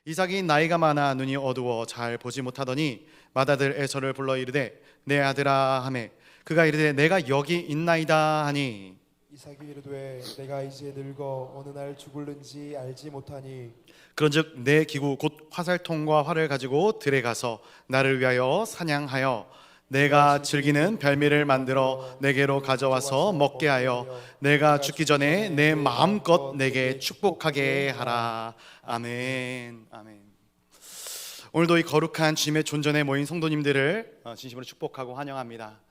이삭이 나이가 많아 눈이 어두워 잘 보지 못하더니 맏아들 에서를 불러 이르되 내 아들아 하매 그가 이르되 내가 여기 있나이다 하니 이삭이 이르되 내가 이제 늙어 어느 날 죽을는지 알지 못하니 그런즉 내 기구 곧 화살통과 활을 가지고 들에 가서 나를 위하여 사냥하여 내가 즐기는 별미를 만들어 내게로 가져와서 먹게 하여 내가 죽기 전에 내 마음껏 내게 축복하게 하라. 아멘. 아멘. 오늘도 이 거룩한 주님의 존전에 모인 성도님들을 진심으로 축복하고 환영합니다.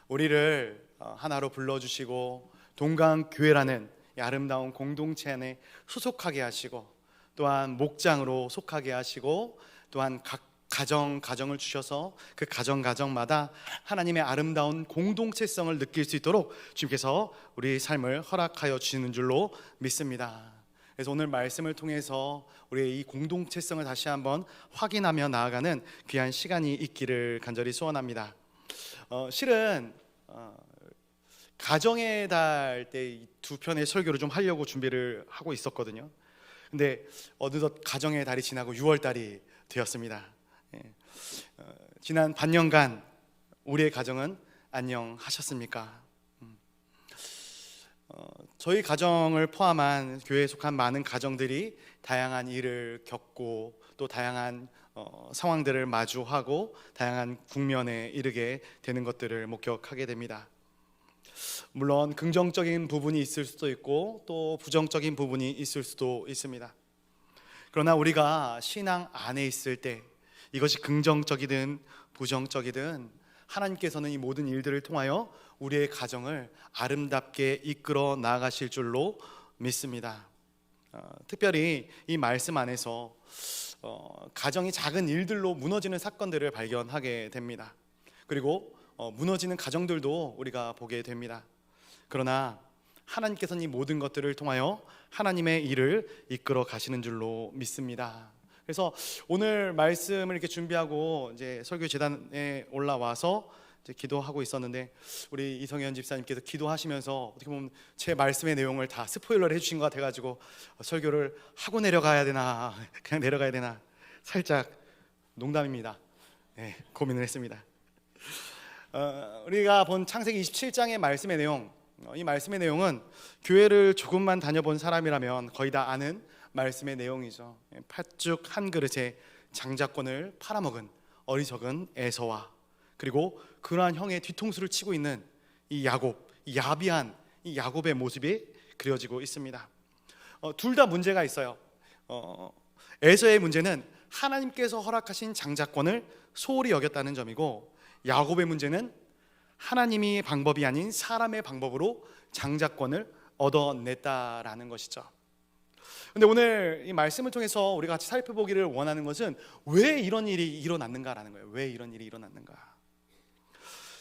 우리를 하나로 불러주시고 동강교회라는 이 아름다운 공동체 안에 소속하게 하시고 또한 목장으로 속하게 하시고 또한 각 가정을 주셔서 그 가정마다 하나님의 아름다운 공동체성을 느낄 수 있도록 주님께서 우리 삶을 허락하여 주시는 줄로 믿습니다. 그래서 오늘 말씀을 통해서 우리의 이 공동체성을 다시 한번 확인하며 나아가는 귀한 시간이 있기를 간절히 소원합니다. 실은 가정의 달 때 두 편의 설교를 좀 하려고 준비를 하고 있었거든요. 근데 어느덧 가정의 달이 지나고 6월 달이 되었습니다. 지난 반년간 우리의 가정은 안녕하셨습니까? 저희 가정을 포함한 교회에 속한 많은 가정들이 다양한 일을 겪고 또 다양한 상황들을 마주하고 다양한 국면에 이르게 되는 것들을 목격하게 됩니다. 물론 긍정적인 부분이 있을 수도 있고 또 부정적인 부분이 있을 수도 있습니다. 그러나 우리가 신앙 안에 있을 때 이것이 긍정적이든 부정적이든 하나님께서는 이 모든 일들을 통하여 우리의 가정을 아름답게 이끌어 나가실 줄로 믿습니다. 특별히 이 말씀 안에서 가정이 작은 일들로 무너지는 사건들을 발견하게 됩니다. 그리고 무너지는 가정들도 우리가 보게 됩니다. 그러나 하나님께서는 이 모든 것들을 통하여 하나님의 일을 이끌어 가시는 줄로 믿습니다. 그래서 오늘 말씀을 이렇게 준비하고 이제 설교 재단에 올라와서 이제 기도하고 있었는데 우리 이성현 집사님께서 기도하시면서 어떻게 보면 제 말씀의 내용을 다 스포일러를 해주신 것 같아가지고 설교를 하고 내려가야 되나 그냥 내려가야 되나 살짝 농담입니다. 네, 고민을 했습니다. 우리가 본 창세기 27장의 말씀의 내용, 이 말씀의 내용은 교회를 조금만 다녀본 사람이라면 거의 다 아는 말씀의 내용이죠. 팥죽 한 그릇에 장자권을 팔아먹은 어리석은 에서와 그리고 그러한 형의 뒤통수를 치고 있는 이 야곱, 이 야비한 이 야곱의 모습이 그려지고 있습니다. 둘 다 문제가 있어요. 에서의 문제는 하나님께서 허락하신 장자권을 소홀히 여겼다는 점이고 야곱의 문제는 하나님이 방법이 아닌 사람의 방법으로 장자권을 얻어냈다라는 것이죠. 근데 오늘 이 말씀을 통해서 우리가 같이 살펴보기를 원하는 것은 왜 이런 일이 일어났는가라는 거예요. 왜 이런 일이 일어났는가?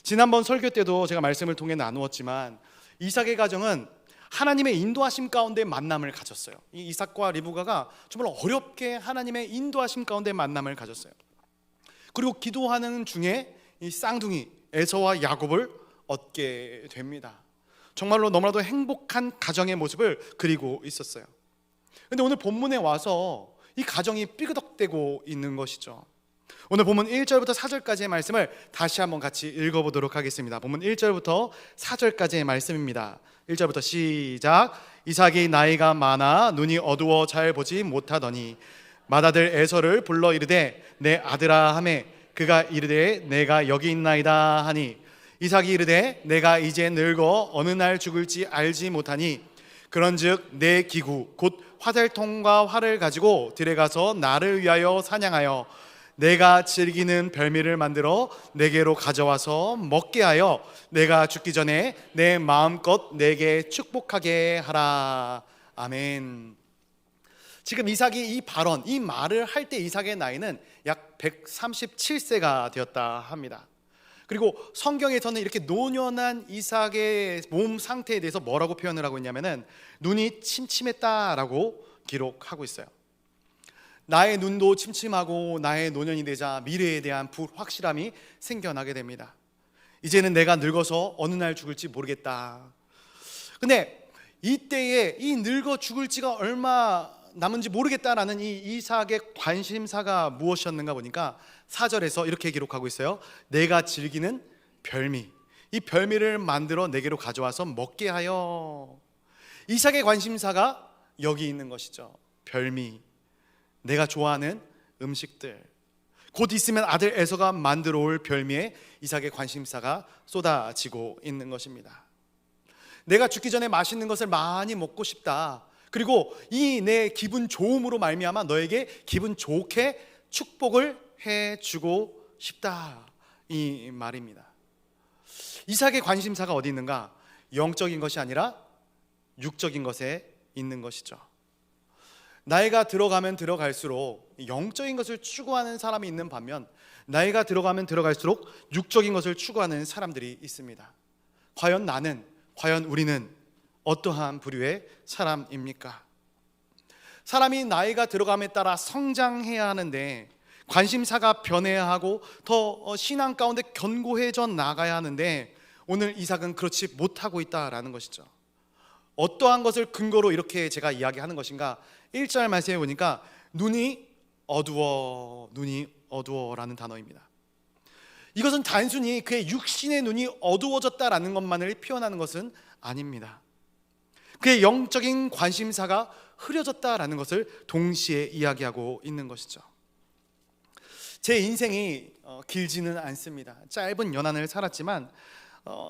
지난번 설교 때도 제가 말씀을 통해 나누었지만 이삭의 가정은 하나님의 인도하심 가운데 만남을 가졌어요. 이 이삭과 리브가가 정말 어렵게 하나님의 인도하심 가운데 만남을 가졌어요. 그리고 기도하는 중에 이 쌍둥이 에서와 야곱을 얻게 됩니다. 정말로 너무나도 행복한 가정의 모습을 그리고 있었어요. 근데 오늘 본문에 와서 이 가정이 삐그덕대고 있는 것이죠. 오늘 본문 1절부터 4절까지의 말씀을 다시 한번 같이 읽어보도록 하겠습니다. 본문 1절부터 4절까지의 말씀입니다. 1절부터 시작. 이삭이 나이가 많아 눈이 어두워 잘 보지 못하더니 맏아들 에서를 불러 이르되 내 아들아 하매 그가 이르되 내가 여기 있나이다 하니 이삭이 이르되 내가 이제 늙어 어느 날 죽을지 알지 못하니 그런즉 내 기구 곧 화살통과 활을 가지고 들에 가서 나를 위하여 사냥하여 내가 즐기는 별미를 만들어 내게로 가져와서 먹게 하여 내가 죽기 전에 내 마음껏 내게 축복하게 하라. 아멘. 지금 이삭이 이 발언, 이 말을 할 때 이삭의 나이는 약 137세가 되었다 합니다. 그리고 성경에서는 이렇게 노년한 이삭의 몸 상태에 대해서 뭐라고 표현을 하고 있냐면은 눈이 침침했다라고 기록하고 있어요. 나의 눈도 침침하고 나의 노년이 되자 미래에 대한 불확실함이 생겨나게 됩니다. 이제는 내가 늙어서 어느 날 죽을지 모르겠다. 근데 이때에 이 늙어 죽을지가 얼마 남은지 모르겠다라는 이 이삭의 관심사가 무엇이었는가 보니까 4절에서 이렇게 기록하고 있어요. 내가 즐기는 별미, 이 별미를 만들어 내게로 가져와서 먹게 하여. 이삭의 관심사가 여기 있는 것이죠. 별미, 내가 좋아하는 음식들, 곧 있으면 아들 에서가 만들어 올 별미에 이삭의 관심사가 쏟아지고 있는 것입니다. 내가 죽기 전에 맛있는 것을 많이 먹고 싶다. 그리고 이 내 기분 좋음으로 말미암아 너에게 기분 좋게 축복을 해주고 싶다, 이 말입니다. 이삭의 관심사가 어디 있는가? 영적인 것이 아니라 육적인 것에 있는 것이죠. 나이가 들어가면 들어갈수록 영적인 것을 추구하는 사람이 있는 반면, 나이가 들어가면 들어갈수록 육적인 것을 추구하는 사람들이 있습니다. 과연 우리는 어떠한 부류의 사람입니까? 사람이 나이가 들어감에 따라 성장해야 하는데, 관심사가 변해야 하고 더 신앙 가운데 견고해져 나가야 하는데, 오늘 이삭은 그렇지 못하고 있다라는 것이죠. 어떠한 것을 근거로 이렇게 제가 이야기하는 것인가? 1절 말씀에 보니까 눈이 어두워라는 단어입니다. 이것은 단순히 그의 육신의 눈이 어두워졌다라는 것만을 표현하는 것은 아닙니다. 그의 영적인 관심사가 흐려졌다라는 것을 동시에 이야기하고 있는 것이죠. 제 인생이 길지는 않습니다. 짧은 연한을 살았지만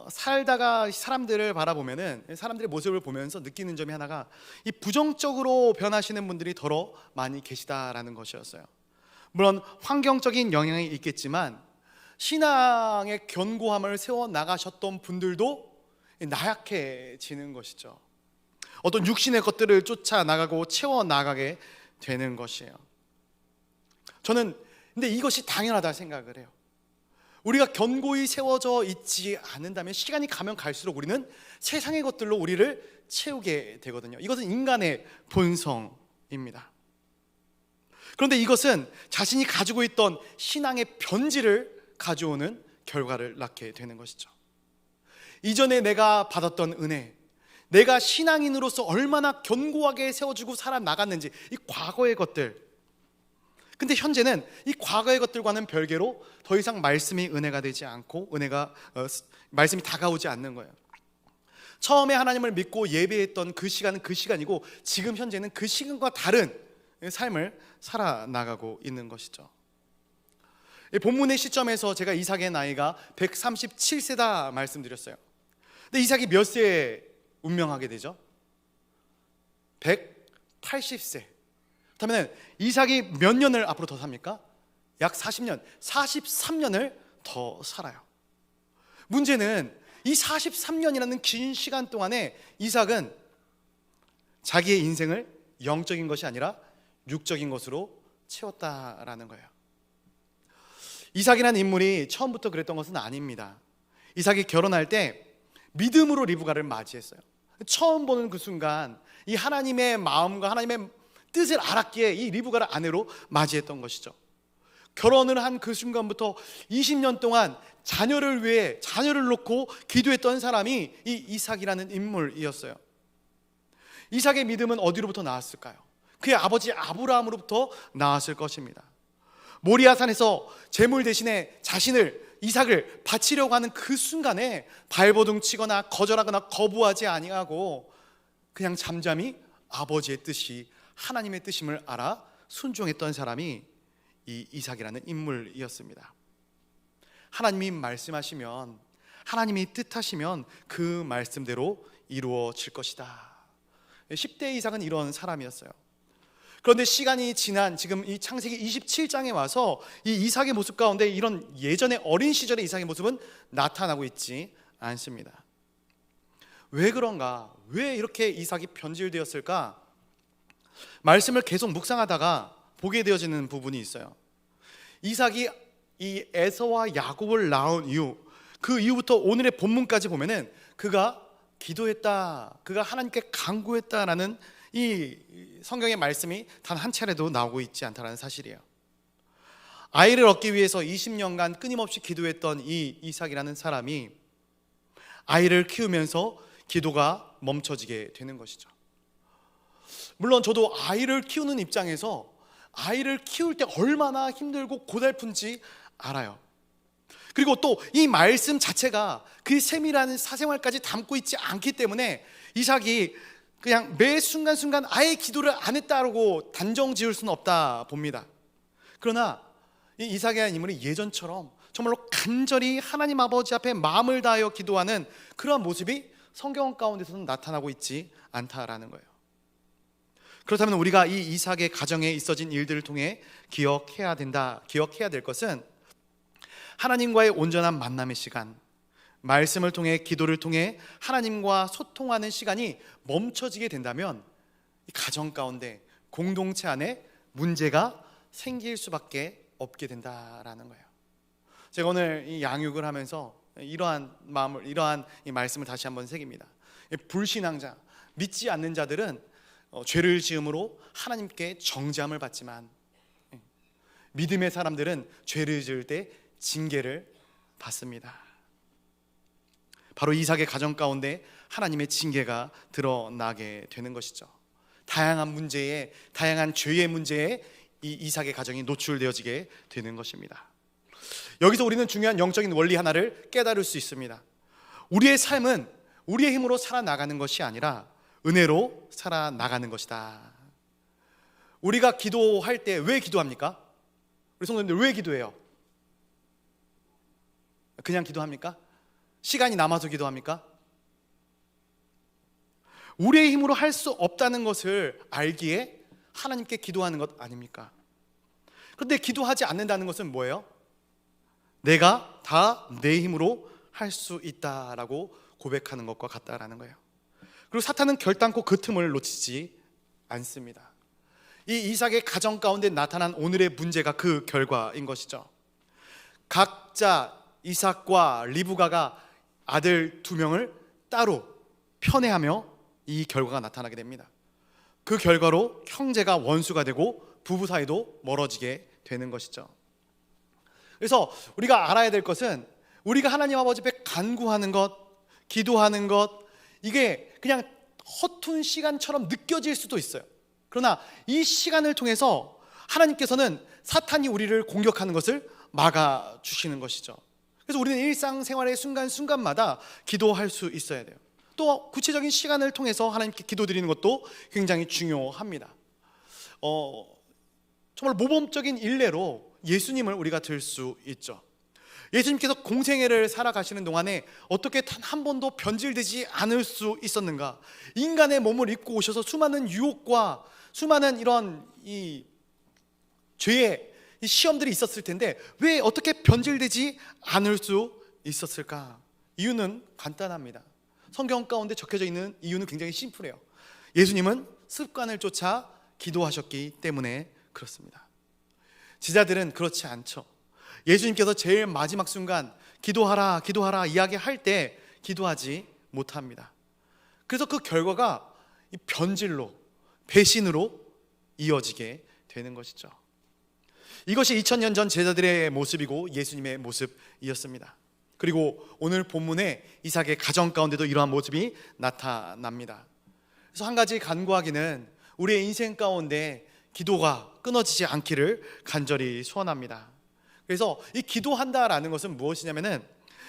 살다가 사람들을 바라보면은, 사람들의 모습을 보면서 느끼는 점이 하나가, 이 부정적으로 변하시는 분들이 더러 많이 계시다라는 것이었어요. 물론 환경적인 영향이 있겠지만 신앙의 견고함을 세워 나가셨던 분들도 나약해지는 것이죠. 어떤 육신의 것들을 쫓아 나가고 채워 나가게 되는 것이에요. 저는 근데 이것이 당연하다 생각을 해요. 우리가 견고히 세워져 있지 않는다면 시간이 가면 갈수록 우리는 세상의 것들로 우리를 채우게 되거든요. 이것은 인간의 본성입니다. 그런데 이것은 자신이 가지고 있던 신앙의 변질을 가져오는 결과를 낳게 되는 것이죠. 이전에 내가 받았던 은혜, 내가 신앙인으로서 얼마나 견고하게 세워주고 살아나갔는지, 이 과거의 것들, 근데 현재는 이 과거의 것들과는 별개로 더 이상 말씀이 은혜가 되지 않고 말씀이 다가오지 않는 거예요. 처음에 하나님을 믿고 예배했던 그 시간은 그 시간이고, 지금 현재는 그 시간과 다른 삶을 살아나가고 있는 것이죠. 본문의 시점에서 제가 이삭의 나이가 137세다 말씀드렸어요. 근데 이삭이 몇 세에 운명하게 되죠? 180세. 그렇다면 이삭이 몇 년을 앞으로 더 삽니까? 약 40년, 43년을 더 살아요. 문제는 이 43년이라는 긴 시간 동안에 이삭은 자기의 인생을 영적인 것이 아니라 육적인 것으로 채웠다라는 거예요. 이삭이라는 인물이 처음부터 그랬던 것은 아닙니다. 이삭이 결혼할 때 믿음으로 리브가를 맞이했어요. 처음 보는 그 순간 이 하나님의 마음과 하나님의 뜻을 알았기에 이 리브가를 아내로 맞이했던 것이죠. 결혼을 한 그 순간부터 20년 동안 자녀를 위해 자녀를 놓고 기도했던 사람이 이 이삭이라는 인물이었어요. 이삭의 믿음은 어디로부터 나왔을까요? 그의 아버지 아브라함으로부터 나왔을 것입니다. 모리아산에서 제물 대신에 이삭을 바치려고 하는 그 순간에 발버둥 치거나 거절하거나 거부하지 아니하고 그냥 잠잠히 아버지의 뜻이 하나님의 뜻임을 알아 순종했던 사람이 이 이삭이라는 인물이었습니다. 하나님이 말씀하시면, 하나님이 뜻하시면 그 말씀대로 이루어질 것이다. 10대 이삭은 이런 사람이었어요. 그런데 시간이 지난 지금 이 창세기 27장에 와서 이 이삭의 모습 가운데 이런 예전의 어린 시절의 이삭의 모습은 나타나고 있지 않습니다. 왜 그런가? 왜 이렇게 이삭이 변질되었을까? 말씀을 계속 묵상하다가 보게 되어지는 부분이 있어요. 이삭이 이 에서와 야곱을 낳은 이후, 그 이후부터 오늘의 본문까지 보면은 그가 기도했다, 그가 하나님께 간구했다라는 이 성경의 말씀이 단 한 차례도 나오고 있지 않다는 사실이에요. 아이를 얻기 위해서 20년간 끊임없이 기도했던 이 이삭이라는 사람이 아이를 키우면서 기도가 멈춰지게 되는 것이죠. 물론 저도 아이를 키우는 입장에서 아이를 키울 때 얼마나 힘들고 고달픈지 알아요. 그리고 또 이 말씀 자체가 그 세밀한 사생활까지 담고 있지 않기 때문에 이삭이 그냥 매 순간순간 아예 기도를 안 했다고 단정 지을 수는 없다 봅니다. 그러나 이 이삭이라는 인물이 예전처럼 정말로 간절히 하나님 아버지 앞에 마음을 다하여 기도하는 그러한 모습이 성경 가운데서는 나타나고 있지 않다라는 거예요. 그렇다면 우리가 이 이삭의 가정에 있어진 일들을 통해 기억해야 될 것은 하나님과의 온전한 만남의 시간, 말씀을 통해 기도를 통해 하나님과 소통하는 시간이 멈춰지게 된다면 이 가정 가운데 공동체 안에 문제가 생길 수밖에 없게 된다라는 거예요. 제가 오늘 이 양육을 하면서 이러한 이 말씀을 다시 한번 새깁니다. 불신앙자, 믿지 않는 자들은 죄를 지음으로 하나님께 정죄함을 받지만 믿음의 사람들은 죄를 지을 때 징계를 받습니다. 바로 이삭의 가정 가운데 하나님의 징계가 드러나게 되는 것이죠. 다양한 죄의 문제에 이 이삭의 가정이 노출되어지게 되는 것입니다. 여기서 우리는 중요한 영적인 원리 하나를 깨달을 수 있습니다. 우리의 삶은 우리의 힘으로 살아나가는 것이 아니라 은혜로 살아나가는 것이다. 우리가 기도할 때 왜 기도합니까? 우리 성도님들 왜 기도해요? 그냥 기도합니까? 시간이 남아서 기도합니까? 우리의 힘으로 할 수 없다는 것을 알기에 하나님께 기도하는 것 아닙니까? 그런데 기도하지 않는다는 것은 뭐예요? 내가 다 내 힘으로 할 수 있다라고 고백하는 것과 같다라는 거예요. 그리고 사탄은 결단코 그 틈을 놓치지 않습니다. 이 이삭의 가정 가운데 나타난 오늘의 문제가 그 결과인 것이죠. 각자 이삭과 리브가가 아들 2명을 따로 편애하며 이 결과가 나타나게 됩니다. 그 결과로 형제가 원수가 되고 부부 사이도 멀어지게 되는 것이죠. 그래서 우리가 알아야 될 것은 우리가 하나님 아버지 앞에 간구하는 것, 기도하는 것, 이게 그냥 허튼 시간처럼 느껴질 수도 있어요. 그러나 이 시간을 통해서 하나님께서는 사탄이 우리를 공격하는 것을 막아주시는 것이죠. 그래서 우리는 일상생활의 순간순간마다 기도할 수 있어야 돼요. 또 구체적인 시간을 통해서 하나님께 기도드리는 것도 굉장히 중요합니다. 정말 모범적인 일례로 예수님을 우리가 들 수 있죠. 예수님께서 공생애를 살아가시는 동안에 어떻게 단 한 번도 변질되지 않을 수 있었는가? 인간의 몸을 입고 오셔서 수많은 유혹과 수많은 이런 이 죄의 이 시험들이 있었을 텐데 왜 어떻게 변질되지 않을 수 있었을까? 이유는 간단합니다. 성경 가운데 적혀져 있는 이유는 굉장히 심플해요. 예수님은 습관을 쫓아 기도하셨기 때문에 그렇습니다. 제자들은 그렇지 않죠. 예수님께서 제일 마지막 순간 기도하라 이야기할 때 기도하지 못합니다. 그래서 그 결과가 이 변질로, 배신으로 이어지게 되는 것이죠. 이것이 2000년 전 제자들의 모습이고 예수님의 모습이었습니다. 그리고 오늘 본문에 이삭의 가정 가운데도 이러한 모습이 나타납니다. 그래서 한 가지 간구하기는 우리의 인생 가운데 기도가 끊어지지 않기를 간절히 소원합니다. 그래서 이 기도한다라는 것은 무엇이냐면은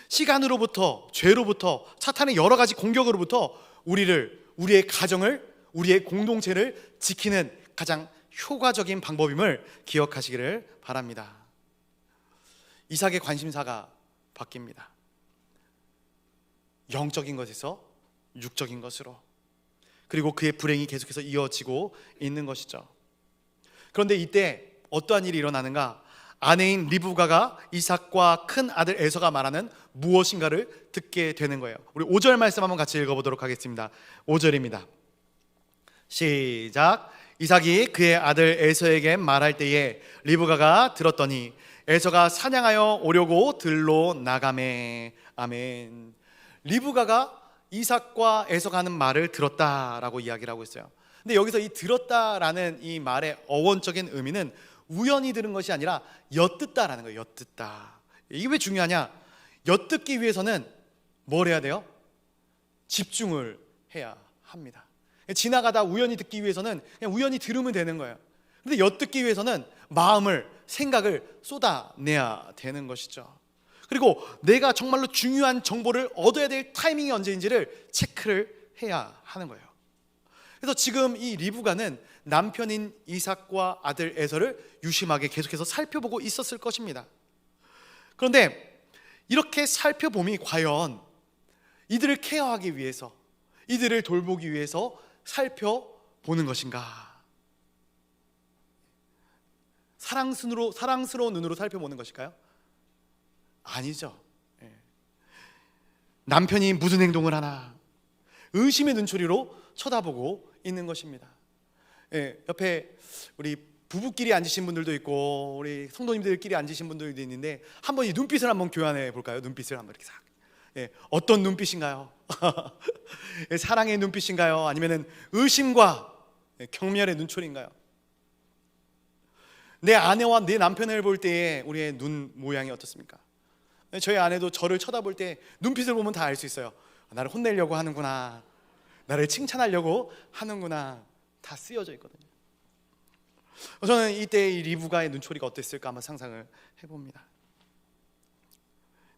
시간으로부터, 죄로부터, 사탄의 여러 가지 공격으로부터 우리의 가정을, 우리의 공동체를 지키는 가장 효과적인 방법임을 기억하시기를 바랍니다. 이삭의 관심사가 바뀝니다. 영적인 것에서 육적인 것으로, 그리고 그의 불행이 계속해서 이어지고 있는 것이죠. 그런데 이때 어떠한 일이 일어나는가? 아내인 리브가가 이삭과 큰 아들 에서가 말하는 무엇인가를 듣게 되는 거예요. 우리 5절 말씀 한번 같이 읽어보도록 하겠습니다. 5절입니다. 시작. 이삭이 그의 아들 에서에게 말할 때에 리브가가 들었더니 에서가 사냥하여 오려고 들로 나가매. 아멘. 리브가가 이삭과 에서가 하는 말을 들었다라고 이야기를 하고 있어요. 근데 여기서 이 들었다라는 이 말의 어원적인 의미는 우연히 들은 것이 아니라 엿듣다라는 거예요. 엿듣다. 이게 왜 중요하냐? 엿듣기 위해서는 뭘 해야 돼요? 집중을 해야 합니다. 지나가다 우연히 듣기 위해서는 그냥 우연히 들으면 되는 거예요. 근데 엿듣기 위해서는 마음을, 생각을 쏟아내야 되는 것이죠. 그리고 내가 정말로 중요한 정보를 얻어야 될 타이밍이 언제인지를 체크를 해야 하는 거예요. 그래서 지금 이 리브가는 남편인 이삭과 아들 에서를 유심하게 계속해서 살펴보고 있었을 것입니다. 그런데 이렇게 살펴봄이 과연 이들을 케어하기 위해서, 이들을 돌보기 위해서 살펴보는 것인가? 사랑스러운 눈으로 살펴보는 것일까요? 아니죠. 남편이 무슨 행동을 하나 의심의 눈초리로 쳐다보고 있는 것입니다. 옆에 우리 부부끼리 앉으신 분들도 있고 우리 성도님들끼리 앉으신 분들도 있는데 한번 이 눈빛을 한번 교환해 볼까요? 눈빛을 한번 이렇게 싹. 어떤 눈빛인가요? 사랑의 눈빛인가요? 아니면은 의심과 경멸의 눈초리인가요? 내 아내와 내 남편을 볼 때의 우리의 눈 모양이 어떻습니까? 저희 아내도 저를 쳐다볼 때 눈빛을 보면 다 알 수 있어요. 나를 혼내려고 하는구나, 나를 칭찬하려고 하는구나, 다 쓰여져 있거든요. 저는 이때 이 리브가의 눈초리가 어땠을까 한번 상상을 해봅니다.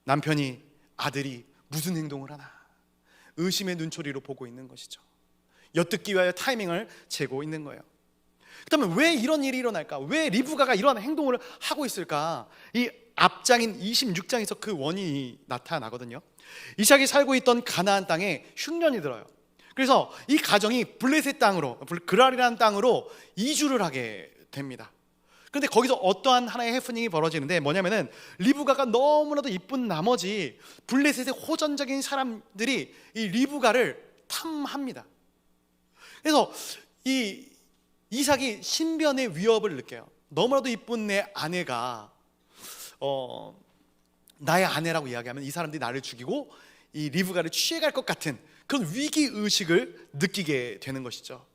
남편이, 아들이 무슨 행동을 하나 의심의 눈초리로 보고 있는 것이죠. 엿듣기 위하여 타이밍을 재고 있는 거예요. 그렇다면 왜 이런 일이 일어날까? 왜 리브가가 이런 행동을 하고 있을까? 이 앞장인 26장에서 그 원인이 나타나거든요. 이삭이 살고 있던 가나안 땅에 흉년이 들어요. 그래서 이 가정이 블레셋 땅으로, 그랄이라는 땅으로 이주를 하게 됩니다. 그런데 거기서 어떠한 하나의 해프닝이 벌어지는데 뭐냐면은 리브가가 너무나도 이쁜 나머지 블레셋의 호전적인 사람들이 이 리브가를 탐합니다. 그래서 이 이삭이 신변의 위협을 느껴요. 너무나도 이쁜 내 아내가 나의 아내라고 이야기하면 이 사람들이 나를 죽이고 이 리브가를 취해갈 것 같은 그런 위기의식을 느끼게 되는 것이죠.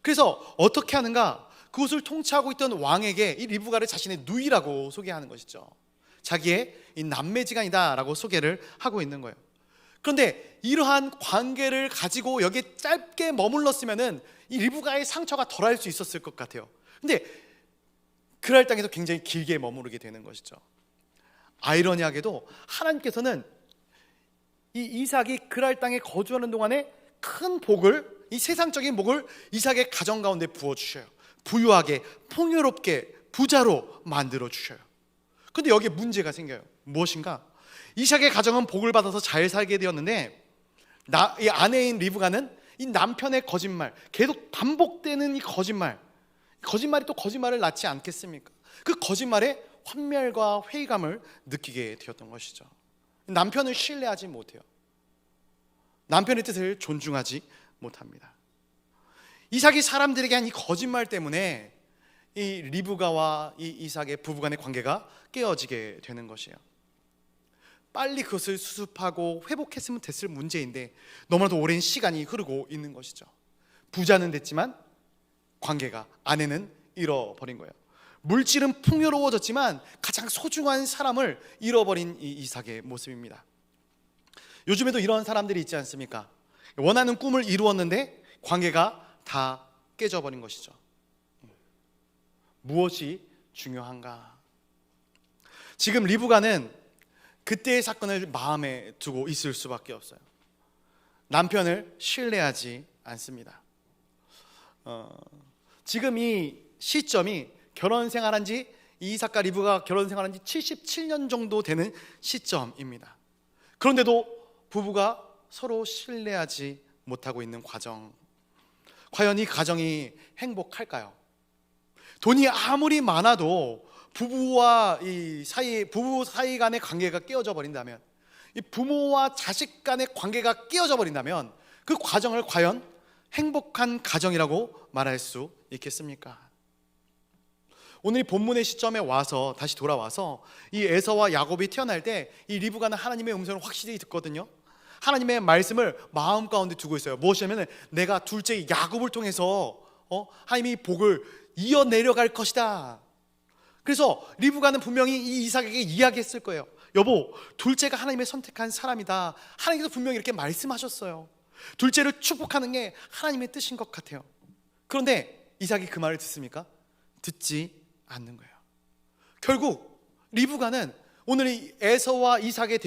그래서 어떻게 하는가? 그곳을 통치하고 있던 왕에게 이 리브가를 자신의 누이라고 소개하는 것이죠. 자기의 이 남매지간이다 라고 소개를 하고 있는 거예요. 그런데 이러한 관계를 가지고 여기에 짧게 머물렀으면은 이 리브가의 상처가 덜할 수 있었을 것 같아요. 근데 그랄 땅에서 굉장히 길게 머무르게 되는 것이죠. 아이러니하게도 하나님께서는 이 이삭이 그랄 땅에 거주하는 동안에 큰 복을, 이 세상적인 복을 이삭의 가정 가운데 부어주셔요. 부유하게, 풍요롭게, 부자로 만들어 주셔요. 그런데 여기에 문제가 생겨요. 무엇인가? 이삭의 가정은 복을 받아서 잘 살게 되었는데 이 아내인 리브가는 이 남편의 거짓말, 계속 반복되는 이 거짓말이 또 거짓말을 낳지 않겠습니까? 그 거짓말에 환멸과 회의감을 느끼게 되었던 것이죠. 남편을 신뢰하지 못해요. 남편의 뜻을 존중하지 못합니다. 이삭이 사람들에게 한 이 거짓말 때문에 이 리브가와 이 이삭의 부부간의 관계가 깨어지게 되는 것이에요. 빨리 그것을 수습하고 회복했으면 됐을 문제인데 너무나도 오랜 시간이 흐르고 있는 것이죠. 부자는 됐지만 관계가, 아내는 잃어버린 거예요. 물질은 풍요로워졌지만 가장 소중한 사람을 잃어버린 이 이삭의 모습입니다. 요즘에도 이런 사람들이 있지 않습니까? 원하는 꿈을 이루었는데 관계가 다 깨져버린 것이죠. 무엇이 중요한가? 지금 리브가는 그때의 사건을 마음에 두고 있을 수밖에 없어요. 남편을 신뢰하지 않습니다. 지금 이 시점이 결혼 생활한 지, 이삭과 리브가 결혼 생활한 지 77년 정도 되는 시점입니다. 그런데도 부부가 서로 신뢰하지 못하고 있는 과정. 과연 이 가정이 행복할까요? 돈이 아무리 많아도 부부 사이 간의 관계가 깨어져 버린다면, 이 부모와 자식 간의 관계가 깨어져 버린다면 그 과정을 과연 행복한 가정이라고 말할 수 있겠습니까? 오늘 이 본문의 시점에 와서 다시 돌아와서 이 에서와 야곱이 태어날 때 이 리브가는 하나님의 음성을 확실히 듣거든요. 하나님의 말씀을 마음 가운데 두고 있어요. 무엇이냐면 내가 둘째 야곱을 통해서 하나님이 복을 이어내려갈 것이다. 그래서 리브가는 분명히 이 이삭에게 이야기했을 거예요. 여보, 둘째가 하나님의 선택한 사람이다. 하나님께서 분명히 이렇게 말씀하셨어요. 둘째를 축복하는 게 하나님의 뜻인 것 같아요. 그런데 이삭이 그 말을 듣습니까? 듣지 않는 거예요. 결국 리브가는 오늘 이 에서와 이삭의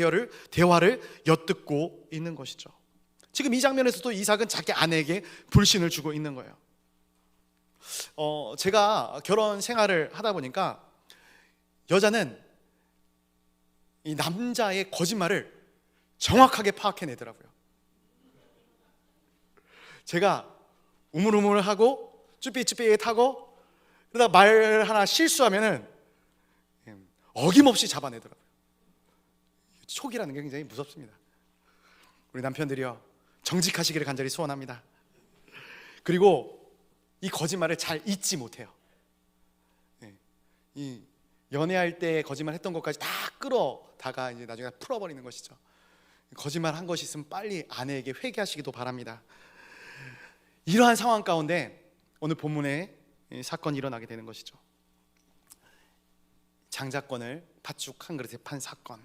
대화를 엿듣고 있는 것이죠. 지금 이 장면에서도 이삭은 자기 아내에게 불신을 주고 있는 거예요. 제가 결혼 생활을 하다 보니까 여자는 이 남자의 거짓말을 정확하게 파악해내더라고요. 제가 우물우물하고 쭈삐쭈삐하고 그러다 말 하나 실수하면은 어김없이 잡아내더라고요. 촉이라는 게 굉장히 무섭습니다. 우리 남편들이요, 정직하시기를 간절히 소원합니다. 그리고 이 거짓말을 잘 잊지 못해요. 이 연애할 때 거짓말 했던 것까지 다 끌어다가 이제 나중에 풀어버리는 것이죠. 거짓말 한 것이 있으면 빨리 아내에게 회개하시기도 바랍니다. 이러한 상황 가운데 오늘 본문에 사건이 일어나게 되는 것이죠. 장자권을 팥죽 한 그릇에 판 사건.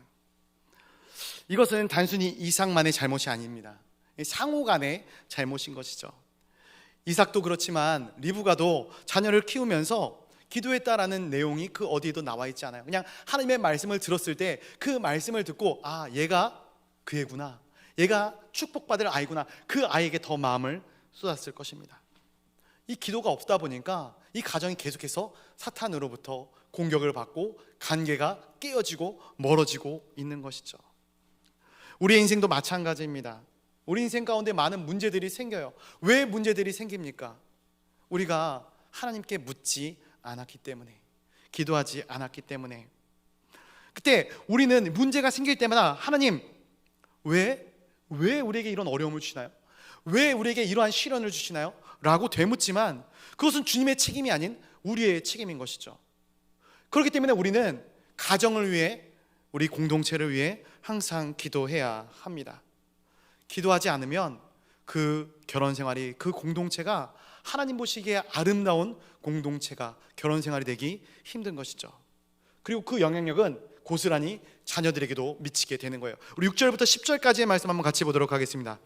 이것은 단순히 이삭만의 잘못이 아닙니다. 상호 간의 잘못인 것이죠. 이삭도 그렇지만 리브가도 자녀를 키우면서 기도했다라는 내용이 그 어디에도 나와 있지 않아요. 그냥 하나님의 말씀을 들었을 때 그 말씀을 듣고 얘가 그 애구나, 얘가 축복받을 아이구나, 그 아이에게 더 마음을 쏟았을 것입니다. 이 기도가 없다 보니까 이 가정이 계속해서 사탄으로부터 공격을 받고 관계가 깨어지고 멀어지고 있는 것이죠. 우리의 인생도 마찬가지입니다. 우리 인생 가운데 많은 문제들이 생겨요. 왜 문제들이 생깁니까? 우리가 하나님께 묻지 않았기 때문에, 기도하지 않았기 때문에. 그때 우리는 문제가 생길 때마다 하나님, 왜 우리에게 이런 어려움을 주시나요? 왜 우리에게 이러한 시련을 주시나요? 라고 되묻지만 그것은 주님의 책임이 아닌 우리의 책임인 것이죠. 그렇기 때문에 우리는 가정을 위해, 우리 공동체를 위해 항상 기도해야 합니다. 기도하지 않으면 그 결혼 생활이, 그 공동체가 하나님 보시기에 아름다운 공동체가, 결혼 생활이 되기 힘든 것이죠. 그리고 그 영향력은 고스란히 자녀들에게도 미치게 되는 거예요. 우리 6절부터 10절까지의 말씀 한번 같이 보도록 하겠습니다.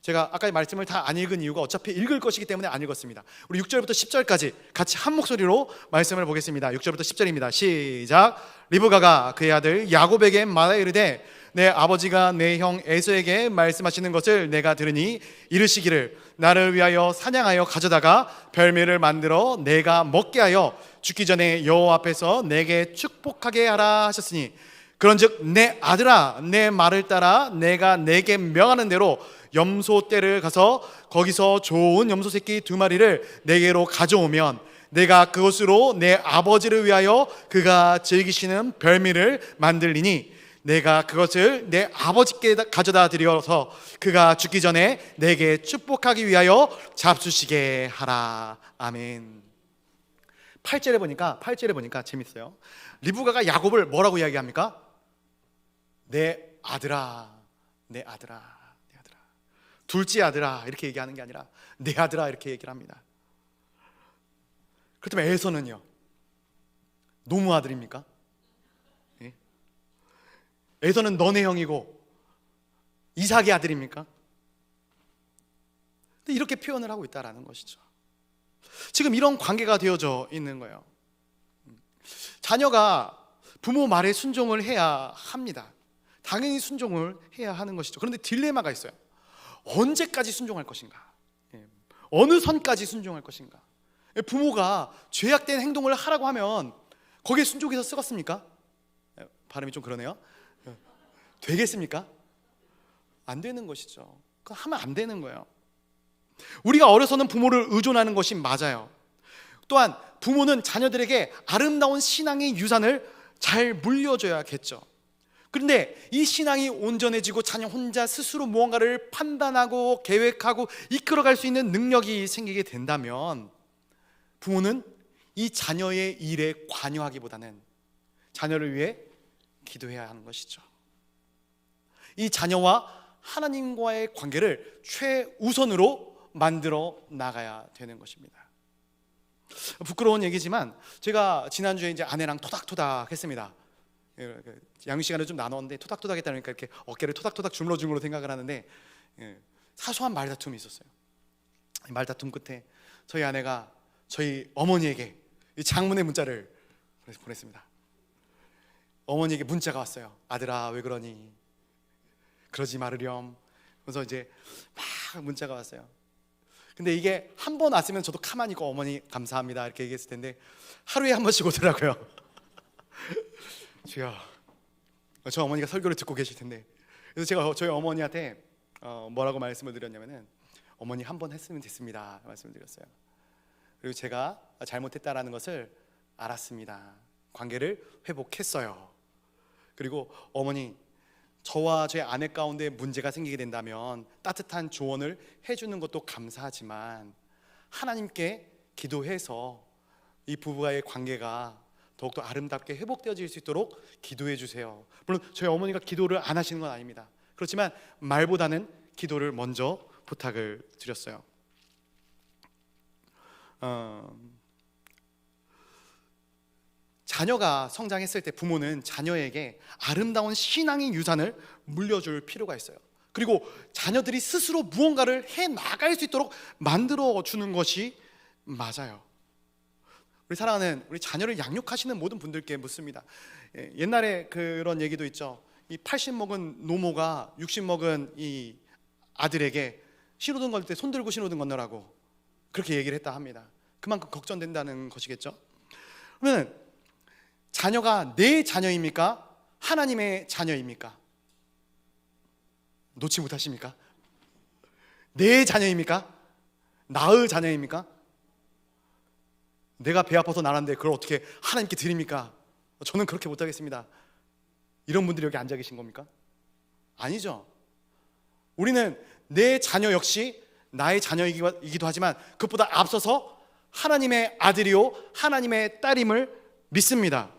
제가 아까 말씀을 다 안 읽은 이유가 어차피 읽을 것이기 때문에 안 읽었습니다. 우리 6절부터 10절까지 같이 한 목소리로 말씀을 보겠습니다. 6절부터 10절입니다. 시작. 리브가가 그의 아들 야곱에게 말하 이르되 내 아버지가 내 형 에서에게 말씀하시는 것을 내가 들으니 이르시기를 나를 위하여 사냥하여 가져다가 별미를 만들어 내가 먹게 하여 죽기 전에 여호와 앞에서 내게 축복하게 하라 하셨으니 그런즉 내 아들아, 내 말을 따라 내가 내게 명하는 대로 염소 떼를 가서 거기서 좋은 염소 새끼 2마리를 내게로 가져오면 내가 그것으로 내 아버지를 위하여 그가 즐기시는 별미를 만들리니 내가 그것을 내 아버지께 가져다 드려서 그가 죽기 전에 내게 축복하기 위하여 잡수시게 하라. 아멘. 8절에 보니까 재밌어요. 리브가가 야곱을 뭐라고 이야기합니까? 내 아들아, 내 아들아. 둘째 아들아 이렇게 얘기하는 게 아니라 내 아들아 이렇게 얘기를 합니다. 그렇다면 에서는요? 노무 아들입니까? 예? 에서는 너네 형이고 이삭의 아들입니까? 이렇게 표현을 하고 있다는 것이죠. 지금 이런 관계가 되어져 있는 거예요. 자녀가 부모 말에 순종을 해야 합니다. 당연히 순종을 해야 하는 것이죠. 그런데 딜레마가 있어요. 언제까지 순종할 것인가? 어느 선까지 순종할 것인가? 부모가 죄악된 행동을 하라고 하면 거기에 순종해서 쓰겠습니까? 발음이 좀 그러네요. 되겠습니까? 안 되는 것이죠. 하면 안 되는 거예요. 우리가 어려서는 부모를 의존하는 것이 맞아요. 또한 부모는 자녀들에게 아름다운 신앙의 유산을 잘 물려줘야겠죠. 그런데 이 신앙이 온전해지고 자녀 혼자 스스로 무언가를 판단하고 계획하고 이끌어갈 수 있는 능력이 생기게 된다면 부모는 이 자녀의 일에 관여하기보다는 자녀를 위해 기도해야 하는 것이죠. 이 자녀와 하나님과의 관계를 최우선으로 만들어 나가야 되는 것입니다. 부끄러운 얘기지만 제가 지난주에 이제 아내랑 토닥토닥 했습니다. 양육 시간을 좀 나눴는데 토닥토닥 했다니까 이렇게 어깨를 토닥토닥 주물러 생각을 하는데 사소한 말다툼이 있었어요. 이 말다툼 끝에 저희 아내가 저희 어머니에게 이 장문의 문자를 보냈습니다. 어머니에게 문자가 왔어요. 아들아, 왜 그러니? 그러지 말으렴. 그래서 이제 막 문자가 왔어요. 근데 이게 한 번 왔으면 저도 가만히 있고 어머니 감사합니다 이렇게 얘기했을 텐데 하루에 한 번씩 오더라고요. 주여, 저 어머니가 설교를 듣고 계실 텐데. 그래서 제가 저희 어머니한테 뭐라고 말씀을 드렸냐면은 어머니 한 번 했으면 됐습니다 말씀을 드렸어요. 그리고 제가 잘못했다라는 것을 알았습니다. 관계를 회복했어요. 그리고 어머니, 저와 제 아내 가운데 문제가 생기게 된다면 따뜻한 조언을 해주는 것도 감사하지만 하나님께 기도해서 이 부부와의 관계가 더욱더 아름답게 회복되어질 수 있도록 기도해 주세요. 물론 저희 어머니가 기도를 안 하시는 건 아닙니다. 그렇지만 말보다는 기도를 먼저 부탁을 드렸어요. 자녀가 성장했을 때 부모는 자녀에게 아름다운 신앙의 유산을 물려줄 필요가 있어요. 그리고 자녀들이 스스로 무언가를 해 나갈 수 있도록 만들어 주는 것이 맞아요. 우리 사랑하는 우리 자녀를 양육하시는 모든 분들께 묻습니다. 옛날에 그런 얘기도 있죠. 이 80 먹은 노모가 60 먹은 이 아들에게 신호등 걸 때 손 들고 신호등 건너라고 그렇게 얘기를 했다 합니다. 그만큼 걱정된다는 것이겠죠. 그러면 자녀가 내 자녀입니까? 하나님의 자녀입니까? 놓지 못하십니까? 내 자녀입니까? 나의 자녀입니까? 내가 배 아파서 나왔는데 그걸 어떻게 하나님께 드립니까? 저는 그렇게 못하겠습니다. 이런 분들이 여기 앉아 계신 겁니까? 아니죠. 우리는 내 자녀 역시 나의 자녀이기도 하지만 그것보다 앞서서 하나님의 아들이요 하나님의 딸임을 믿습니다.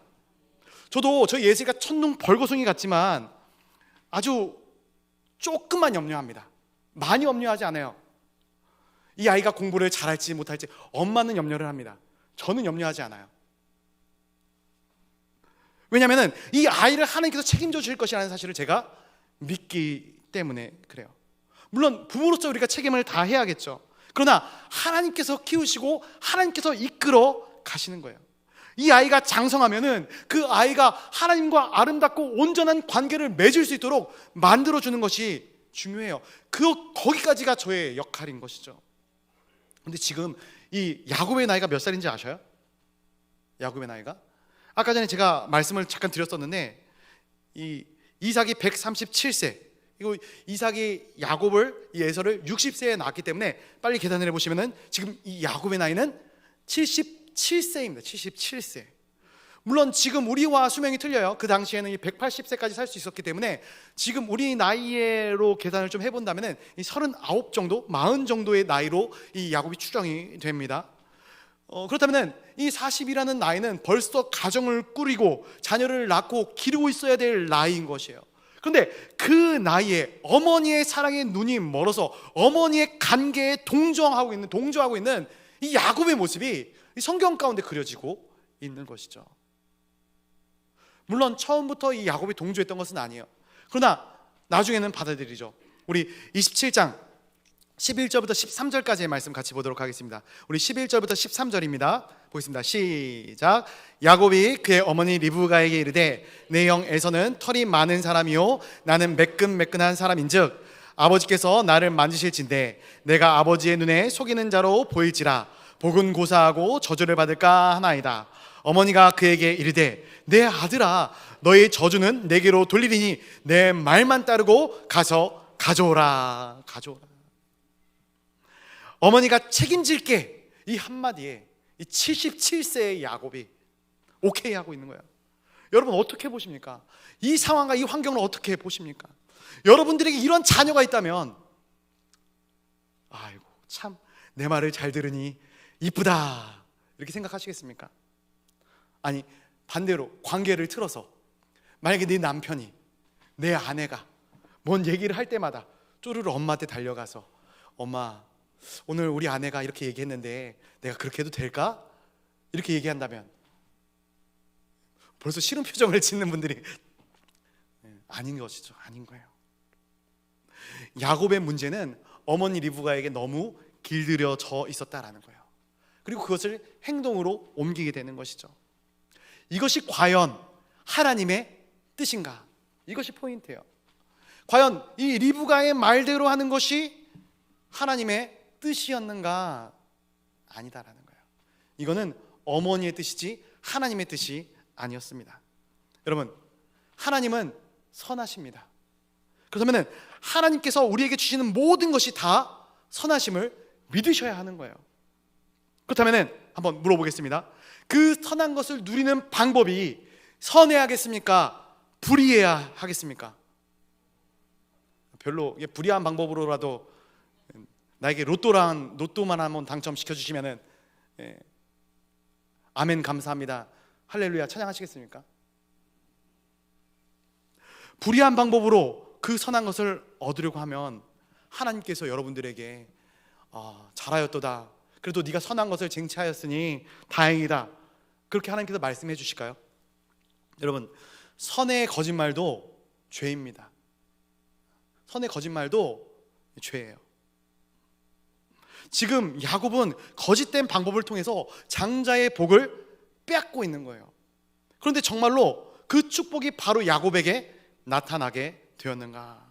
저도 저희 예슬이가 첫눈 벌거숭이 같지만 아주 조금만 염려합니다. 많이 염려하지 않아요. 이 아이가 공부를 잘할지 못할지 엄마는 염려를 합니다. 저는 염려하지 않아요. 왜냐하면 이 아이를 하나님께서 책임져 주실 것이라는 사실을 제가 믿기 때문에 그래요. 물론 부모로서 우리가 책임을 다 해야겠죠. 그러나 하나님께서 키우시고 하나님께서 이끌어 가시는 거예요. 이 아이가 장성하면은 그 아이가 하나님과 아름답고 온전한 관계를 맺을 수 있도록 만들어 주는 것이 중요해요. 거기까지가 저의 역할인 것이죠. 근데 지금 이 야곱의 나이가 몇 살인지 아셔요? 야곱의 나이가? 아까 전에 제가 말씀을 잠깐 드렸었는데 이 이삭이 137세, 이거 이삭이 야곱을 이 에서를 60세에 낳았기 때문에 빨리 계산을 해보시면은 지금 이 야곱의 나이는 77세입니다. 77세. 물론 지금 우리와 수명이 틀려요. 그 당시에는 이 180세까지 살 수 있었기 때문에 지금 우리 나이로 계산을 좀 해본다면은 이 39 정도, 40 정도의 나이로 이 야곱이 추정이 됩니다. 그렇다면은 이 40이라는 나이는 벌써 가정을 꾸리고 자녀를 낳고 기르고 있어야 될 나이인 것이에요. 그런데 그 나이에 어머니의 사랑의 눈이 멀어서 어머니의 관계에 동조하고 있는 이 야곱의 모습이 이 성경 가운데 그려지고 있는 것이죠. 물론 처음부터 이 야곱이 동조했던 것은 아니에요. 그러나 나중에는 받아들이죠. 우리 27장 11절부터 13절까지의 말씀 같이 보도록 하겠습니다. 우리 11절부터 13절입니다. 보겠습니다. 시작. 야곱이 그의 어머니 리브가에게 이르되 내 형 에서는 털이 많은 사람이요 나는 매끈매끈한 사람인즉 아버지께서 나를 만지실진대 내가 아버지의 눈에 속이는 자로 보일지라 복은 고사하고 저주를 받을까 하나이다. 어머니가 그에게 이르되 내 아들아 너의 저주는 내게로 돌리리니 내 말만 따르고 가서 가져오라. 어머니가 책임질게 이 한마디에 이 77세의 야곱이 오케이 하고 있는 거예요. 여러분 어떻게 보십니까? 이 상황과 이 환경을 어떻게 보십니까? 여러분들에게 이런 자녀가 있다면 아이고 참 내 말을 잘 들으니 이쁘다 이렇게 생각하시겠습니까? 아니 반대로 관계를 틀어서 만약에 내 남편이 내 아내가 뭔 얘기를 할 때마다 쪼르르 엄마한테 달려가서 엄마 오늘 우리 아내가 이렇게 얘기했는데 내가 그렇게 해도 될까? 이렇게 얘기한다면 벌써 싫은 표정을 짓는 분들이 아닌 것이죠. 아닌 거예요. 야곱의 문제는 어머니 리브가에게 너무 길들여져 있었다라는 거예요. 그리고 그것을 행동으로 옮기게 되는 것이죠. 이것이 과연 하나님의 뜻인가? 이것이 포인트예요. 과연 이 리브가의 말대로 하는 것이 하나님의 뜻이었는가? 아니다라는 거예요. 이거는 어머니의 뜻이지 하나님의 뜻이 아니었습니다. 여러분, 하나님은 선하십니다. 그렇다면 하나님께서 우리에게 주시는 모든 것이 다 선하심을 믿으셔야 하는 거예요. 그렇다면 한번 물어보겠습니다. 그 선한 것을 누리는 방법이 선해야겠습니까? 불의해야 하겠습니까? 별로 불의한 방법으로라도 나에게 로또만 한번 당첨시켜 주시면은 아멘 감사합니다 할렐루야 찬양하시겠습니까? 불의한 방법으로 그 선한 것을 얻으려고 하면 하나님께서 여러분들에게 잘하였도다, 그래도 네가 선한 것을 쟁취하였으니 다행이다, 그렇게 하나님께서 말씀해 주실까요? 여러분, 선의 거짓말도 죄입니다. 선의 거짓말도 죄예요. 지금 야곱은 거짓된 방법을 통해서 장자의 복을 빼앗고 있는 거예요. 그런데 정말로 그 축복이 바로 야곱에게 나타나게 되었는가?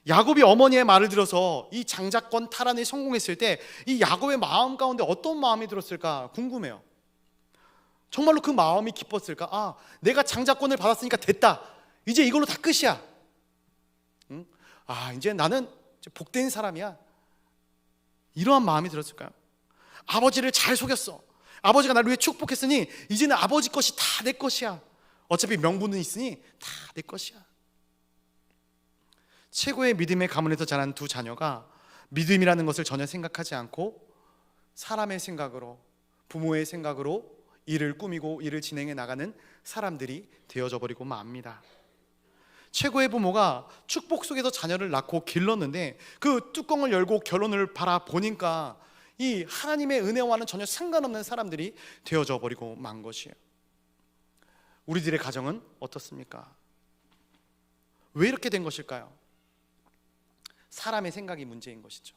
야곱이 어머니의 말을 들어서 이 장자권 탈환에 성공했을 때 이 야곱의 마음 가운데 어떤 마음이 들었을까 궁금해요. 정말로 그 마음이 기뻤을까? 내가 장자권을 받았으니까 됐다, 이제 이걸로 다 끝이야. 이제 나는 복된 사람이야, 이러한 마음이 들었을까요? 아버지를 잘 속였어, 아버지가 나를 위해 축복했으니 이제는 아버지 것이 다 내 것이야, 어차피 명분은 있으니 다 내 것이야. 최고의 믿음의 가문에서 자란 두 자녀가 믿음이라는 것을 전혀 생각하지 않고 사람의 생각으로, 부모의 생각으로 일을 꾸미고 일을 진행해 나가는 사람들이 되어져 버리고 맙니다. 최고의 부모가 축복 속에서 자녀를 낳고 길렀는데 그 뚜껑을 열고 결혼을 바라보니까 이 하나님의 은혜와는 전혀 상관없는 사람들이 되어져 버리고 만 것이에요. 우리들의 가정은 어떻습니까? 왜 이렇게 된 것일까요? 사람의 생각이 문제인 것이죠.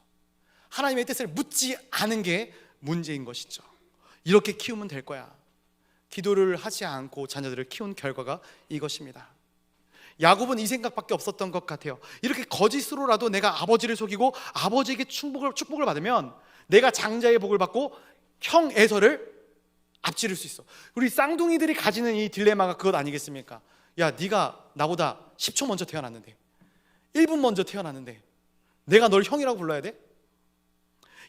하나님의 뜻을 묻지 않은 게 문제인 것이죠. 이렇게 키우면 될 거야, 기도를 하지 않고 자녀들을 키운 결과가 이것입니다. 야곱은 이 생각밖에 없었던 것 같아요. 이렇게 거짓으로라도 내가 아버지를 속이고 아버지에게 축복을 받으면 내가 장자의 복을 받고 형 에서를 앞지를 수 있어. 우리 쌍둥이들이 가지는 이 딜레마가 그것 아니겠습니까? 야, 네가 나보다 10초 먼저 태어났는데, 1분 먼저 태어났는데 내가 널 형이라고 불러야 돼?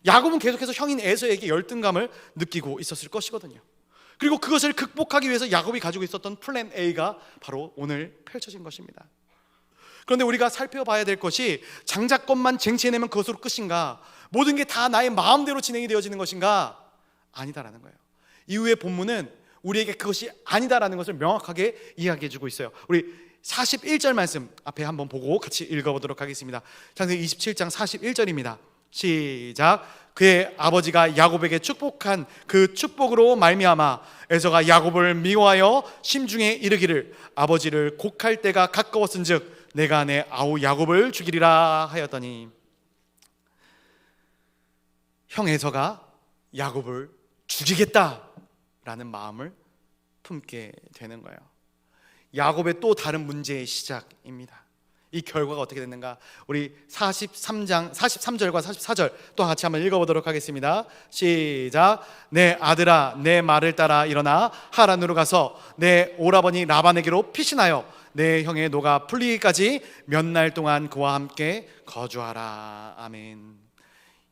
야곱은 계속해서 형인 에서에게 열등감을 느끼고 있었을 것이거든요. 그리고 그것을 극복하기 위해서 야곱이 가지고 있었던 플랜 A가 바로 오늘 펼쳐진 것입니다. 그런데 우리가 살펴봐야 될 것이 장자권만 쟁취해내면 그것으로 끝인가? 모든 게 다 나의 마음대로 진행이 되어지는 것인가? 아니다라는 거예요. 이후의 본문은 우리에게 그것이 아니다라는 것을 명확하게 이야기해주고 있어요. 우리 41절 말씀 앞에 한번 보고 같이 읽어보도록 하겠습니다. 창세기 27장 41절입니다. 시작. 그의 아버지가 야곱에게 축복한 그 축복으로 말미암아 에서가 야곱을 미워하여 심중에 이르기를 아버지를 곡할 때가 가까웠은즉 내가 내 아우 야곱을 죽이리라 하였더니, 형 에서가 야곱을 죽이겠다라는 마음을 품게 되는 거예요. 야곱의 또 다른 문제의 시작입니다. 이 결과가 어떻게 됐는가? 우리 43절과 44절 또 같이 한번 읽어보도록 하겠습니다. 시작. 내 아들아, 내 말을 따라 일어나 하란으로 가서 내 오라버니 라반에게로 피신하여 내 형의 노가 풀리기까지 몇 날 동안 그와 함께 거주하라. 아멘.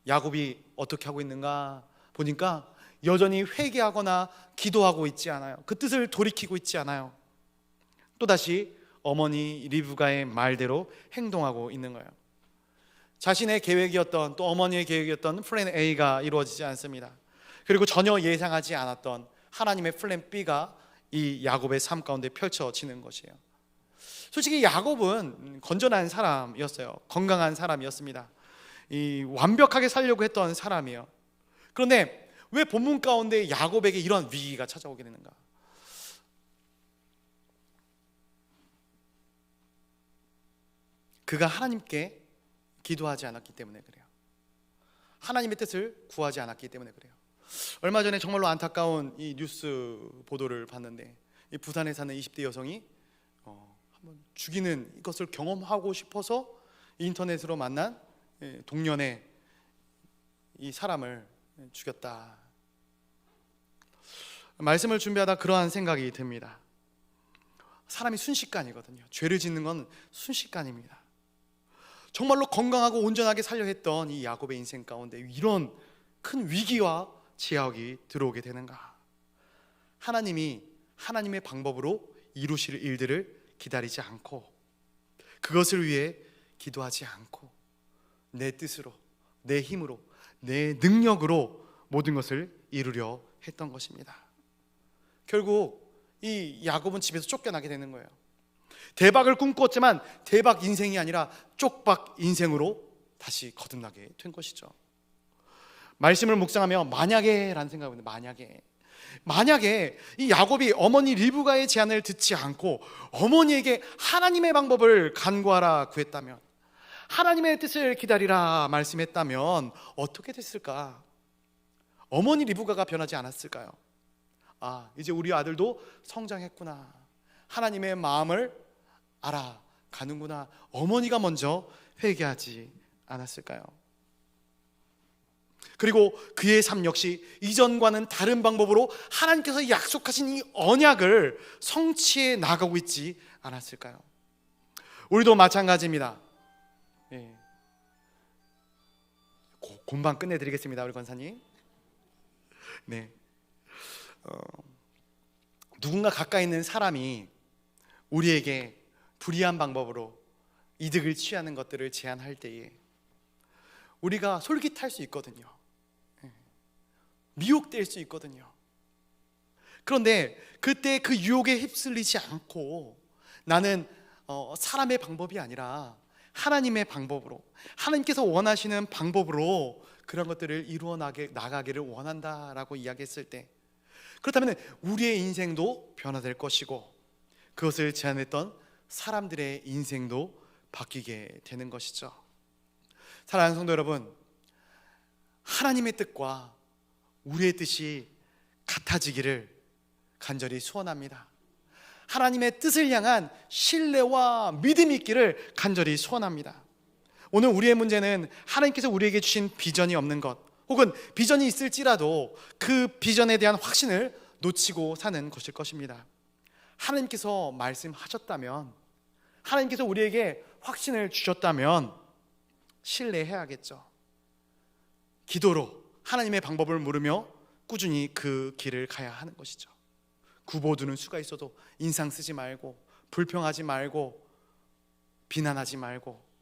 야곱이 어떻게 하고 있는가 보니까 여전히 회개하거나 기도하고 있지 않아요. 그 뜻을 돌이키고 있지 않아요. 또다시 어머니 리브가의 말대로 행동하고 있는 거예요. 자신의 계획이었던, 또 어머니의 계획이었던 플랜 A가 이루어지지 않습니다. 그리고 전혀 예상하지 않았던 하나님의 플랜 B가 이 야곱의 삶 가운데 펼쳐지는 것이에요. 솔직히 야곱은 건전한 사람이었어요. 건강한 사람이었습니다. 이 완벽하게 살려고 했던 사람이에요. 그런데 왜 본문 가운데 야곱에게 이런 위기가 찾아오게 되는가? 그가 하나님께 기도하지 않았기 때문에 그래요. 하나님의 뜻을 구하지 않았기 때문에 그래요. 얼마 전에 정말로 안타까운 이 뉴스 보도를 봤는데, 이 부산에 사는 20대 여성이 한번 죽이는 이것을 경험하고 싶어서 인터넷으로 만난 동년의 이 사람을 죽였다. 말씀을 준비하다 그러한 생각이 듭니다. 사람이 순식간이거든요. 죄를 짓는 건 순식간입니다. 정말로 건강하고 온전하게 살려 했던 이 야곱의 인생 가운데 이런 큰 위기와 제약이 들어오게 되는가? 하나님이 하나님의 방법으로 이루실 일들을 기다리지 않고, 그것을 위해 기도하지 않고, 내 뜻으로, 내 힘으로, 내 능력으로 모든 것을 이루려 했던 것입니다. 결국 이 야곱은 집에서 쫓겨나게 되는 거예요. 대박을 꿈꿨지만 대박 인생이 아니라 쪽박 인생으로 다시 거듭나게 된 것이죠. 말씀을 묵상하며 만약에라는 생각이 듭니다. 만약에 이 야곱이 어머니 리브가의 제안을 듣지 않고 어머니에게 하나님의 방법을 간구하라 구했다면, 하나님의 뜻을 기다리라 말씀했다면 어떻게 됐을까? 어머니 리브가가 변하지 않았을까요? 이제 우리 아들도 성장했구나, 하나님의 마음을 알아가는구나, 어머니가 먼저 회개하지 않았을까요? 그리고 그의 삶 역시 이전과는 다른 방법으로 하나님께서 약속하신 이 언약을 성취해 나가고 있지 않았을까요? 우리도 마찬가지입니다. 금방 끝내드리겠습니다, 우리 권사님. 누군가 가까이 있는 사람이 우리에게 불의한 방법으로 이득을 취하는 것들을 제안할 때에 우리가 솔깃할 수 있거든요. 미혹될 수 있거든요. 그런데 그때 그 유혹에 휩쓸리지 않고 나는 사람의 방법이 아니라 하나님의 방법으로, 하나님께서 원하시는 방법으로 그런 것들을 이루어 나가기를 원한다라고 이야기했을 때, 그렇다면 우리의 인생도 변화될 것이고 그것을 제안했던 사람들의 인생도 바뀌게 되는 것이죠. 사랑하는 성도 여러분, 하나님의 뜻과 우리의 뜻이 같아지기를 간절히 소원합니다. 하나님의 뜻을 향한 신뢰와 믿음이 있기를 간절히 소원합니다. 오늘 우리의 문제는 하나님께서 우리에게 주신 비전이 없는 것, 혹은 비전이 있을지라도 그 비전에 대한 확신을 놓치고 사는 것일 것입니다. 하나님께서 말씀하셨다면, 하나님께서 우리에게 확신을 주셨다면 신뢰해야겠죠. 기도로 하나님의 방법을 물으며 꾸준히 그 길을 가야 하는 것이죠. 구보두는 수가 있어도 인상 쓰지 말고, 불평하지 말고, 비난하지 말고,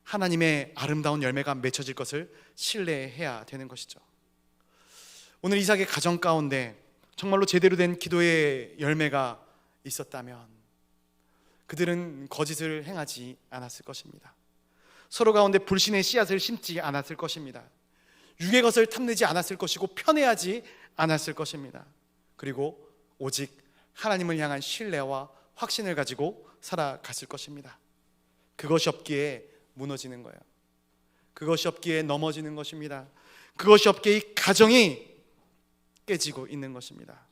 하나님의 아름다운 열매가 맺혀질 것을 신뢰해야 되는 것이죠. 오늘 이삭의 가정 가운데 정말로 제대로 된 기도의 열매가 있었다면 그들은 거짓을 행하지 않았을 것입니다. 서로 가운데 불신의 씨앗을 심지 않았을 것입니다. 육의 것을 탐내지 않았을 것이고 편애하지 않았을 것입니다. 그리고 오직 하나님을 향한 신뢰와 확신을 가지고 살아갔을 것입니다. 그것이 없기에 무너지는 거예요. 그것이 없기에 넘어지는 것입니다. 그것이 없기에 이 가정이 깨지고 있는 것입니다.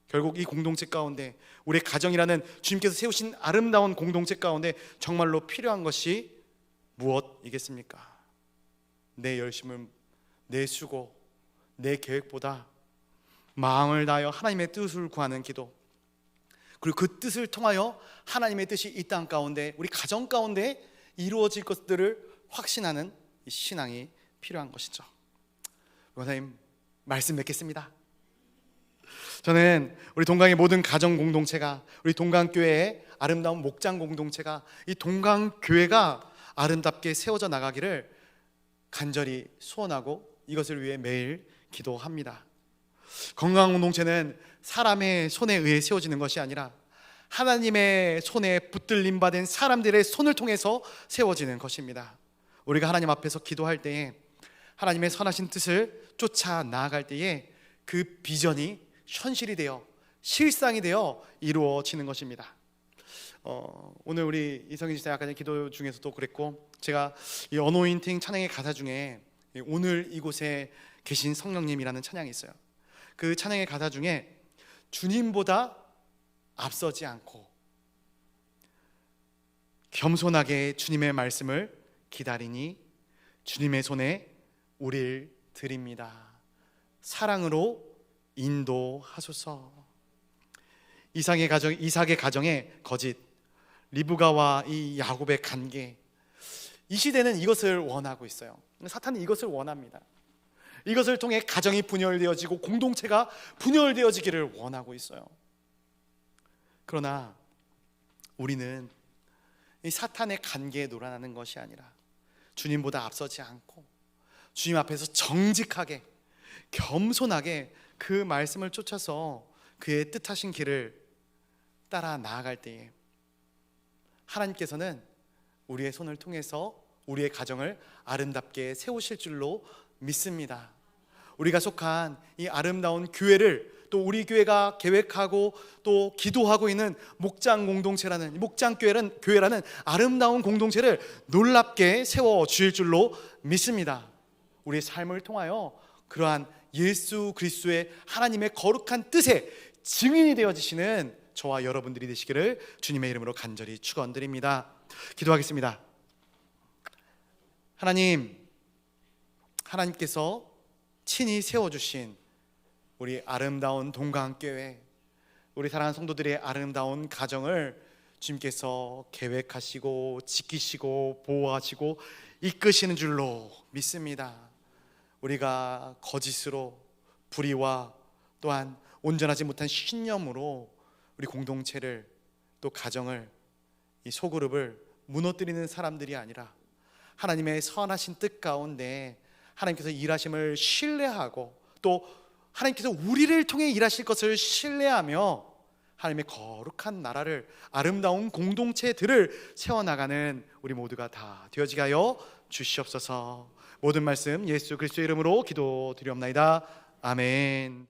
결국 이 공동체 가운데, 우리의 가정이라는 주님께서 세우신 아름다운 공동체 가운데 정말로 필요한 것이 무엇이겠습니까? 내 열심을, 내 수고, 내 계획보다 마음을 다하여 하나님의 뜻을 구하는 기도, 그리고 그 뜻을 통하여 하나님의 뜻이 이 땅 가운데, 우리 가정 가운데 이루어질 것들을 확신하는 이 신앙이 필요한 것이죠. 원사님 말씀 맺겠습니다. 저는 우리 동강의 모든 가정 공동체가, 우리 동강교회의 아름다운 목장 공동체가, 이 동강교회가 아름답게 세워져 나가기를 간절히 소원하고 이것을 위해 매일 기도합니다. 건강한 공동체는 사람의 손에 의해 세워지는 것이 아니라 하나님의 손에 붙들림 받은 사람들의 손을 통해서 세워지는 것입니다. 우리가 하나님 앞에서 기도할 때에, 하나님의 선하신 뜻을 쫓아 나아갈 때에 그 비전이 현실이 되어 실상이 되어 이루어지는 것입니다. 오늘 우리 이성희 지사 아까 전에 기도 중에서도 그랬고, 제가 이 어노인팅 찬양의 가사 중에 오늘 이곳에 계신 성령님이라는 찬양이 있어요. 그 찬양의 가사 중에 주님보다 앞서지 않고 겸손하게 주님의 말씀을 기다리니 주님의 손에 우리를 드립니다. 사랑으로 인도하소서. 이삭의 가정의 거짓, 리브가와 이 야곱의 관계, 이 시대는 이것을 원하고 있어요. 사탄은 이것을 원합니다. 이것을 통해 가정이 분열되어지고 공동체가 분열되어지기를 원하고 있어요. 그러나 우리는 이 사탄의 관계에 놀아나는 것이 아니라 주님보다 앞서지 않고 주님 앞에서 정직하게 겸손하게 그 말씀을 쫓아서 그의 뜻하신 길을 따라 나아갈 때에 하나님께서는 우리의 손을 통해서 우리의 가정을 아름답게 세우실 줄로 믿습니다. 우리가 속한 이 아름다운 교회를 또 우리 교회가 계획하고 또 기도하고 있는 목장 공동체라는 목장 교회라는 아름다운 공동체를 놀랍게 세워 주실 줄로 믿습니다. 우리의 삶을 통하여 그러한 예수 그리스도의 하나님의 거룩한 뜻에 증인이 되어지시는 저와 여러분들이 되시기를 주님의 이름으로 간절히 축원드립니다. 기도하겠습니다. 하나님께서 친히 세워주신 우리 아름다운 동강교회, 우리 사랑하는 성도들의 아름다운 가정을 주님께서 계획하시고 지키시고 보호하시고 이끄시는 줄로 믿습니다. 우리가 거짓으로, 불의와 또한 온전하지 못한 신념으로 우리 공동체를 또 가정을, 이 소그룹을 무너뜨리는 사람들이 아니라 하나님의 선하신 뜻 가운데 하나님께서 일하심을 신뢰하고 또 하나님께서 우리를 통해 일하실 것을 신뢰하며 하나님의 거룩한 나라를, 아름다운 공동체들을 세워나가는 우리 모두가 다 되어지게 하여 주시옵소서. 모든 말씀 예수 그리스도의 이름으로 기도드리옵나이다. 아멘.